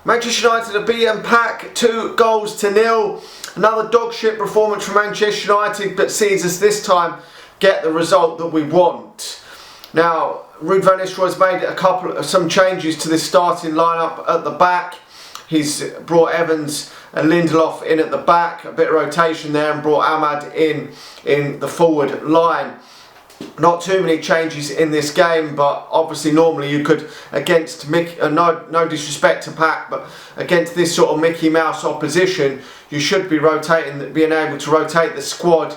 Manchester United have beaten Paok 2-0. Another dog shit performance from Manchester United, but sees us this time get the result that we want. Now, Ruud van Nistelrooy's made some changes to this starting lineup at the back. He's brought Evans and Lindelof in at the back, a bit of rotation there, and brought Ahmad in the forward line. Not too many changes in this game, but obviously normally you could, against no disrespect to Paok, but against this sort of Mickey Mouse opposition, you should be being able to rotate the squad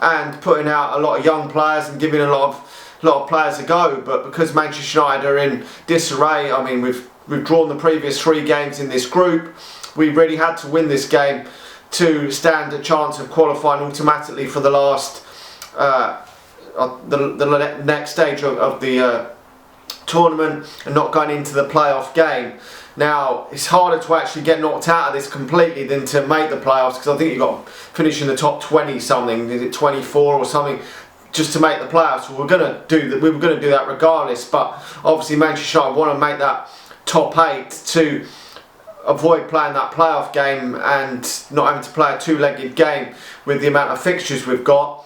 and putting out a lot of young players and giving a lot of players a go. But because Manchester United are in disarray, I mean we've drawn the previous 3 games in this group. We really had to win this game to stand a chance of qualifying automatically for the last the next stage of the tournament and not going into the playoff game. Now, it's harder to actually get knocked out of this completely than to make the playoffs, because I think you've got to finish in the top 20 something, is it 24 or something, just to make the playoffs. Well, we were going to do that regardless, but obviously Manchester United want to make that top 8 to avoid playing that playoff game and not having to play a 2-legged game with the amount of fixtures we've got.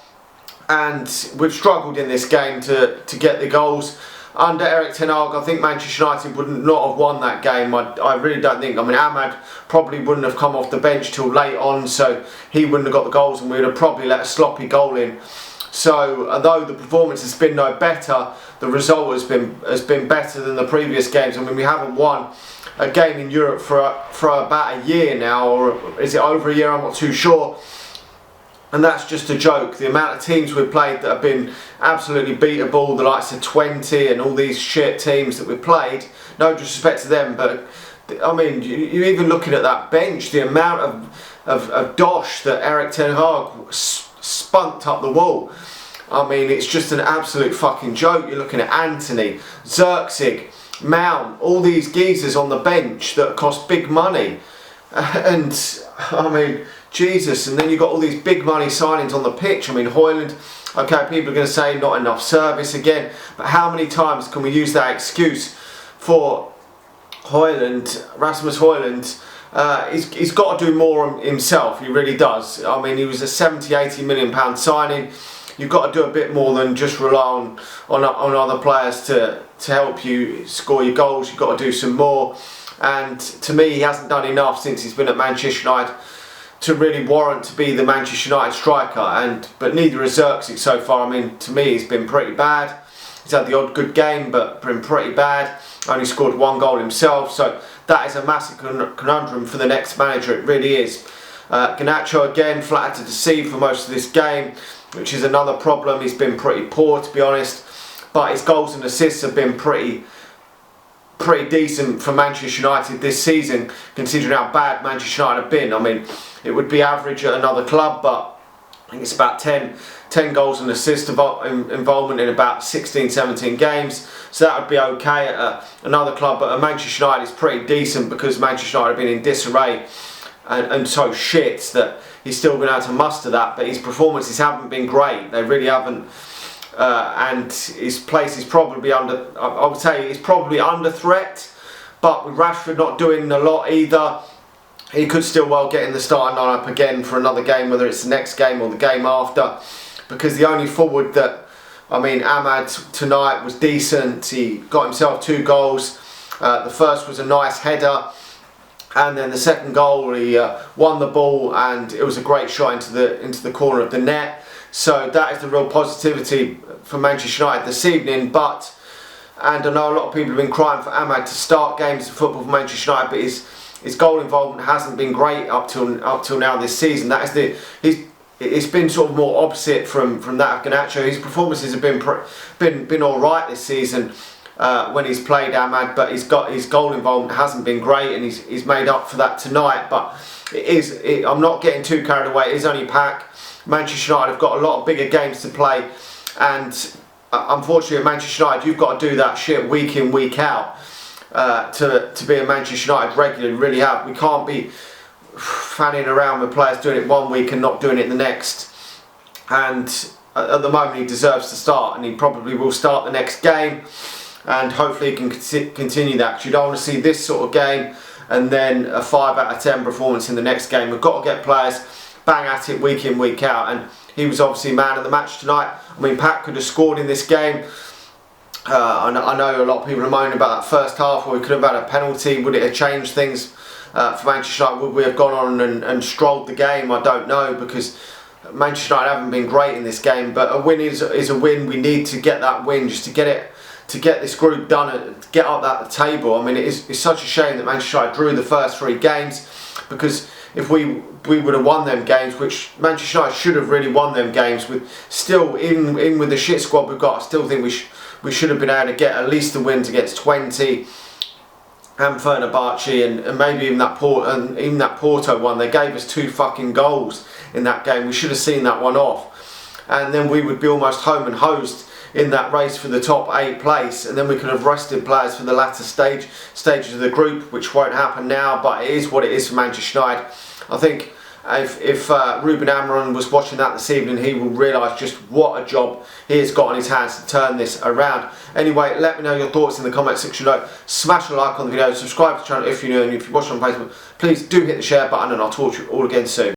And we've struggled in this game to get the goals. Under Erik ten Hag, I think Manchester United would not have won that game. I really don't think. I mean, Ahmad probably wouldn't have come off the bench till late on, so he wouldn't have got the goals, and we would have probably let a sloppy goal in. So, although the performance has been no better, the result has been better than the previous games. I mean, we haven't won a game in Europe for about a year now, or is it over a year? I'm not too sure. And that's just a joke. The amount of teams we've played that have been absolutely beatable, the likes of 20 and all these shit teams that we've played, no disrespect to them, but I mean, you're even looking at that bench, the amount of dosh that Erik ten Hag spunked up the wall. I mean, it's just an absolute fucking joke. You're looking at Anthony, Xerxes, Mount, all these geezers on the bench that cost big money. And I mean, Jesus, and then you've got all these big money signings on the pitch. I mean, Højlund, okay, people are going to say not enough service again, but how many times can we use that excuse for Højlund, Rasmus Højlund? He's got to do more himself, he really does. I mean, he was a 70-80 million pound signing. You've got to do a bit more than just rely on other players to help you score your goals. You've got to do some more. And to me, he hasn't done enough since he's been at Manchester United to really warrant to be the Manchester United striker. But neither has Xerxes so far. I mean, to me, he's been pretty bad. He's had the odd good game, but been pretty bad. Only scored 1 goal himself. So that is a massive conundrum for the next manager. It really is. Garnacho again, flat to deceive for most of this game, which is another problem. He's been pretty poor, to be honest. But his goals and assists have been pretty decent for Manchester United this season, considering how bad Manchester United have been. I mean, it would be average at another club, but I think it's about 10 goals and assist involvement in about 16-17 games, so that would be okay at another club. But at Manchester United is pretty decent, because Manchester United have been in disarray and so shit that he's still been able to muster that. But his performances haven't been great, they really haven't. And his place is probably under, I would say he's probably under threat, but with Rashford not doing a lot either, he could still well get in the starting lineup again for another game, whether it's the next game or the game after, because the only forward that, I mean, Ahmad tonight was decent. He got himself 2 goals. The first was a nice header, and then the second goal he won the ball, and it was a great shot into the corner of the net. So that is the real positivity for Manchester United this evening. And I know a lot of people have been crying for Ahmad to start games of football for Manchester United, but his goal involvement hasn't been great up till now this season. That is it's been sort of more opposite from that of Garnacho. His performances have been all right this season when he's played Ahmad, but his goal involvement hasn't been great, and he's made up for that tonight. But I'm not getting too carried away. It is only Paok. Manchester United have got a lot of bigger games to play, and unfortunately at Manchester United you've got to do that shit week in, week out to be a Manchester United regular. You really have. We can't be fanning around with players doing it one week and not doing it the next. And at the moment he deserves to start, and he probably will start the next game, and hopefully he can continue that, because you don't want to see this sort of game and then a 5 out of 10 performance in the next game. We've got to get players bang at it week in, week out, and he was obviously man of the match tonight. I mean, Paok could have scored in this game. I know a lot of people are moaning about that first half where we could have had a penalty. Would it have changed things for Manchester United? Would we have gone on and strolled the game? I don't know, because Manchester United haven't been great in this game, but a win is a win. We need to get that win just to get this group done and get up that table. I mean, it's such a shame that Manchester United drew the first 3 games, because if we would have won them games, which Manchester United should have really won them games, with still even with the shit squad we've got, I still think we should have been able to get at least a win against 20 and Fenerbahce, and maybe even that Porto one. They gave us 2 fucking goals in that game. We should have seen that one off, and then we would be almost home and hosed in that race for the top 8 place, and then we could have rested players for the latter stages of the group, which won't happen now, but it is what it is for Manchester United. I think if Ruben Amorim was watching that this evening, he will realise just what a job he has got on his hands to turn this around. Anyway, let me know your thoughts in the comment section below. Smash a like on the video, subscribe to the channel if you're new, and if you're watching on Facebook, please do hit the share button, and I'll talk to you all again soon.